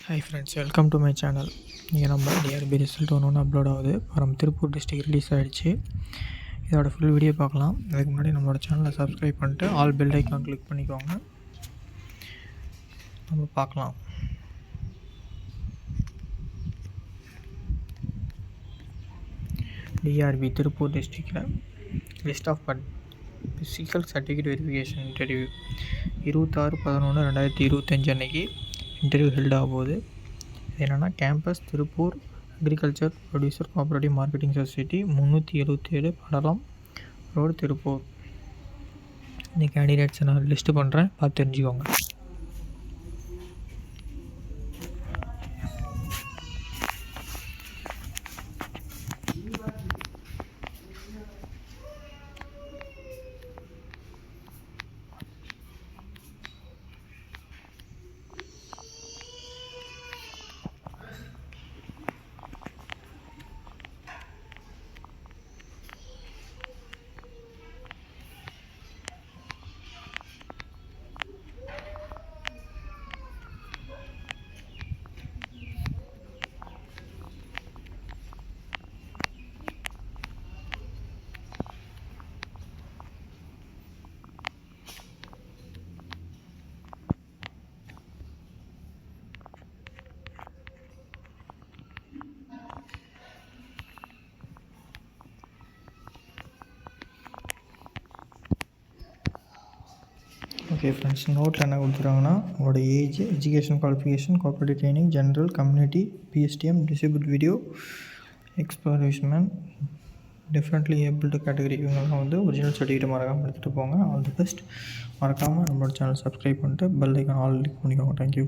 Hi friends, welcome to my channel. இங்கே நம்ம TRP result ஒன்று அப்லோட் ஆகுது. ஃப்ரம் திருப்பூர் டிஸ்ட்ரிக்ட் ரிலீஸ் ஆகிடுச்சு. இதோட ஃபுல் வீடியோ பார்க்கலாம். அதுக்கு முன்னாடி நம்மளோட சேனலை சப்ஸ்கிரைப் பண்ணிட்டு ஆல் பெல் ஐக்கான் கிளிக் பண்ணிக்கோங்க. நம்ம பார்க்கலாம். டிஆர்பி திருப்பூர் டிஸ்ட்ரிக்டில் list of physical certificate verification interview 26/11/2025 அன்னைக்கு இன்டர்வியூ ஹெல்ட் ஆக போகுது. என்னென்னா campus Tiruppur agriculture producer cooperative marketing society 377 படலம் ரோடு திருப்பூர். இந்த கேண்டிடேட்ஸை நான் லிஸ்ட்டு பண்ணுறேன், பார்த்து தெரிஞ்சுக்கோங்க. ஓகே ஃப்ரெண்ட்ஸ், நோட்டில் என்ன கொடுத்துருக்காங்கன்னா உங்களோட age, education qualification, cooperative training, general, community, PSTM, disable video, exploration, differently abled category இவங்கெல்லாம் ஒரிஜினல் சர்டிஃபிகேட் மறக்காமல் எடுத்துகிட்டு போங்க. All the best. மறக்காமல் நம்மளோட சேனல் சப்ஸ்கிரைப் பண்ணிட்டு பெல் ஐக்கான் ஆல் கிளிக் பண்ணிக்கோங்க. தேங்க்யூ.